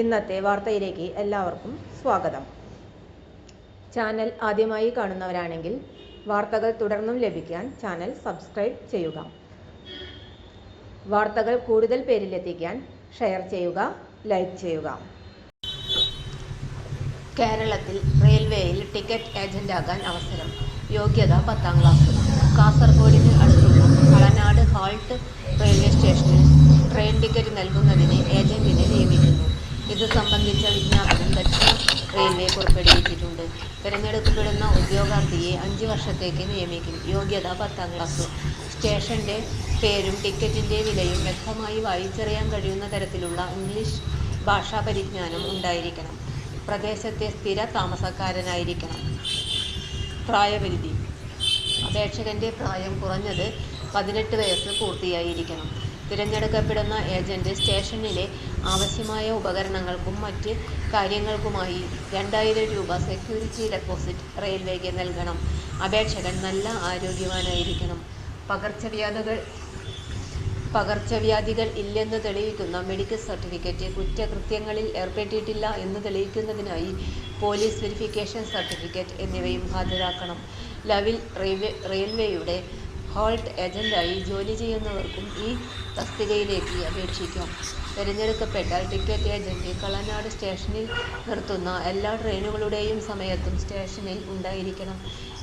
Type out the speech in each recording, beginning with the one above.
ഇന്നത്തെ വാർത്തയിലേക്ക് എല്ലാവർക്കും സ്വാഗതം. ചാനൽ ആദ്യമായി കാണുന്നവരാണെങ്കിൽ വാർത്തകൾ തുടർന്നും ലഭിക്കാൻ ചാനൽ സബ്സ്ക്രൈബ് ചെയ്യുക. വാർത്തകൾ കൂടുതൽ പേരിലെത്തിക്കാൻ ഷെയർ ചെയ്യുക, ലൈക്ക് ചെയ്യുക. കേരളത്തിൽ റെയിൽവേയിൽ ടിക്കറ്റ് ഏജന്റാകാൻ അവസരം. യോഗ്യത 10ാം ക്ലാസ്. കാസർഗോഡിന് അടുത്തുള്ള കളനാട് ഹാൾട്ട് റെയിൽവേ സ്റ്റേഷനിൽ ട്രെയിൻ ടിക്കറ്റ് നൽകുന്നതിന് ഏജന്റിനെ നിയമിക്കുന്നു. ഇത് സംബന്ധിച്ച വിജ്ഞാപനം ദക്ഷിണ റെയിൽവേ പുറപ്പെടുവിച്ചിട്ടുണ്ട്. തിരഞ്ഞെടുക്കപ്പെടുന്ന ഉദ്യോഗാർത്ഥിയെ 5 വർഷത്തേക്ക് നിയമിക്കും. യോഗ്യത 10ാം ക്ലാസ്. സ്റ്റേഷന്റെ പേരും ടിക്കറ്റിന്റെ വിലയും വ്യക്തമായി വായിച്ചറിയാൻ കഴിയുന്ന തരത്തിലുള്ള ഇംഗ്ലീഷ് ഭാഷാ പരിജ്ഞാനം ഉണ്ടായിരിക്കണം. പ്രദേശത്തെ സ്ഥിര താമസക്കാരനായിരിക്കണം. പ്രായപരിധി: അപേക്ഷകന്റെ പ്രായം കുറഞ്ഞത് 18 വയസ്സ് പൂർത്തിയായിരിക്കണം. തിരഞ്ഞെടുക്കപ്പെടുന്ന ഏജന്റ് സ്റ്റേഷനിലെ ആവശ്യമായ ഉപകരണങ്ങൾക്കും മറ്റ് കാര്യങ്ങൾക്കുമായി 2000 രൂപ സെക്യൂരിറ്റി ഡെപ്പോസിറ്റ് റെയിൽവേക്ക് നൽകണം. അപേക്ഷകൻ നല്ല ആരോഗ്യവാനായിരിക്കണം. പകർച്ചവ്യാധികൾ ഇല്ലെന്ന് തെളിയിക്കുന്ന മെഡിക്കൽ സർട്ടിഫിക്കറ്റ്, കുറ്റകൃത്യങ്ങളിൽ ഏർപ്പെട്ടിട്ടില്ല എന്ന് തെളിയിക്കുന്നതിനായി പോലീസ് വെരിഫിക്കേഷൻ സർട്ടിഫിക്കറ്റ് എന്നിവയും ഹാജരാക്കണം. ലവിൽ റെയിൽവേയുടെ ഹാൾട്ട് ഏജന്റായി ജോലി ചെയ്യുന്നവർക്കും ഈ തസ്തികയിലേക്ക് അപേക്ഷിക്കാം. തിരഞ്ഞെടുക്കപ്പെട്ടാൽ ടിക്കറ്റ് ഏജന്റ് കളനാട് സ്റ്റേഷനിൽ നിർത്തുന്ന എല്ലാ ട്രെയിനുകളുടെയും സമയത്തും സ്റ്റേഷനിൽ ഉണ്ടായിരിക്കണം.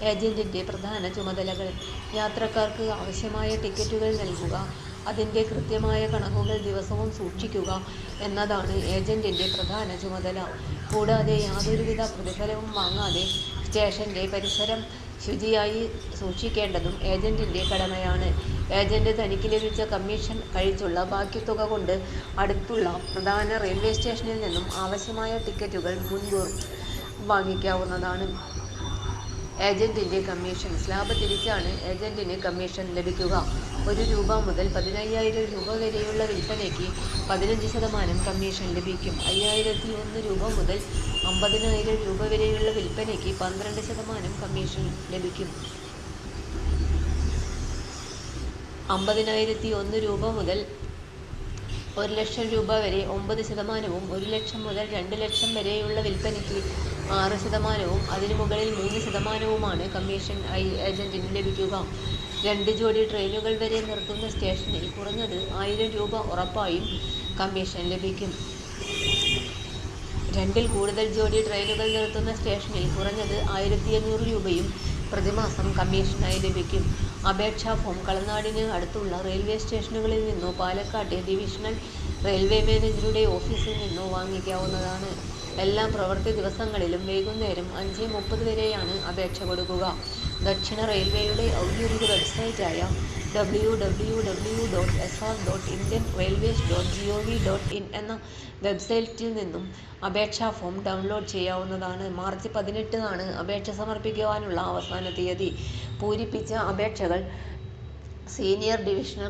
ഏജന്റിന്റെ പ്രധാന ചുമതലകൾ: യാത്രക്കാർക്ക് ആവശ്യമായ ടിക്കറ്റുകൾ നൽകുക, അതിന്റെ കൃത്യമായ കണക്കുകൾ ദിവസവും സൂക്ഷിക്കുക എന്നതാണ് ഏജന്റിന്റെ പ്രധാന ചുമതല. കൂടാതെ യാതൊരുവിധ പ്രതിഫലവും വാങ്ങാതെ സ്റ്റേഷന്റെ പരിസരം ശുചിയായി സൂക്ഷിക്കേണ്ടതും ഏജന്റിന്റെ കടമയാണ്. ഏജന്റ് തനിക്ക് ലഭിച്ച കമ്മീഷൻ കഴിച്ചുള്ള ബാക്കി തുക കൊണ്ട് അടുത്തുള്ള പ്രധാന റെയിൽവേ സ്റ്റേഷനിൽ നിന്നും ആവശ്യമായ ടിക്കറ്റുകൾ മുൻകൂർ വാങ്ങിക്കാവുന്നതാണ്. ഏജന്റിന്റെ കമ്മീഷൻ: സ്ലാബ് തിരിച്ചാണ് ഏജന്റിന് കമ്മീഷൻ ലഭിക്കുക. 1 രൂപ മുതൽ 15,000 രൂപ വരെയുള്ള വിൽപ്പനയ്ക്ക് 15% കമ്മീഷൻ ലഭിക്കും. 5,001 രൂപ മുതൽ 50,000 രൂപ വരെയുള്ള വിൽപ്പനയ്ക്ക് 12% കമ്മീഷൻ ലഭിക്കും. 50,001 രൂപ മുതൽ 1,00,000 രൂപ വരെ 9%വും 1,00,000 മുതൽ 2,00,000 വരെയുള്ള വിൽപ്പനയ്ക്ക് 6%വും അതിനു മുകളിൽ 3%വുമാണ് കമ്മീഷൻ ഏജന്റിന് ലഭിക്കുക. 2 ജോഡി ട്രെയിനുകൾ വരെ നിർത്തുന്ന സ്റ്റേഷനിൽ കുറഞ്ഞത് 1,000 രൂപ ഉറപ്പായും കമ്മീഷൻ ലഭിക്കും. 2-ൽ കൂടുതൽ ജോഡി ട്രെയിനുകൾ നിർത്തുന്ന സ്റ്റേഷനിൽ കുറഞ്ഞത് 1,500 രൂപയും പ്രതിമാസം കമ്മീഷനായി ലഭിക്കും. അപേക്ഷാ ഫോം കളനാടിന് അടുത്തുള്ള റെയിൽവേ സ്റ്റേഷനുകളിൽ നിന്നോ പാലക്കാട്ടെ ഡിവിഷണൽ റെയിൽവേ മാനേജറുടെ ഓഫീസിൽ നിന്നോ വാങ്ങിക്കാവുന്നതാണ്. എല്ലാ പ്രവൃത്തി ദിവസങ്ങളിലും വൈകുന്നേരം 5:30 വരെയാണ് അപേക്ഷ കൊടുക്കുക. ദക്ഷിണ റെയിൽവേയുടെ ഔദ്യോഗിക വെബ്സൈറ്റായ www.sr.indianrailways.gov.in എന്ന വെബ്സൈറ്റിൽ നിന്നും അപേക്ഷാ ഫോം ഡൗൺലോഡ് ചെയ്യാവുന്നതാണ്. മാർച്ച് 18 ആണ് അപേക്ഷ സമർപ്പിക്കുവാനുള്ള അവസാന തീയതി. പൂരിപ്പിച്ച അപേക്ഷകൾ senior divisional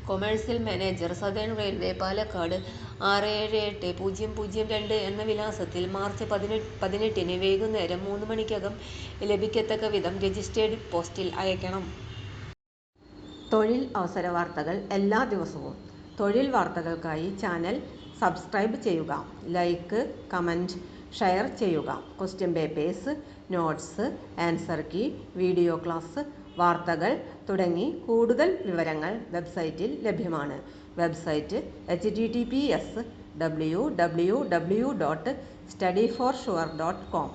commercial manager, southern railway, Palakkad 678-002 എന്ന വിലാസത്തിൽ മാർച്ച് 18 വൈകുന്നേരം 3 മണിക്കകം ലഭിക്കത്തക്ക വിധം രജിസ്റ്റേർഡ് പോസ്റ്റിൽ അയക്കണം. തൊഴിൽ അവസര വാർത്തകൾ എല്ലാ ദിവസവും. തൊഴിൽ വാർത്തകൾക്കായി ചാനൽ സബ്സ്ക്രൈബ് ചെയ്യുക, ലൈക്ക്, കമന്റ്, ഷെയർ ചെയ്യുക. Question papers, notes, answer key, video class, വാർത്തകൾ തുടങ്ങി കൂടുതൽ വിവരങ്ങൾ വെബ്സൈറ്റിൽ ലഭ്യമാണ്. Website https://www.studyforsure.com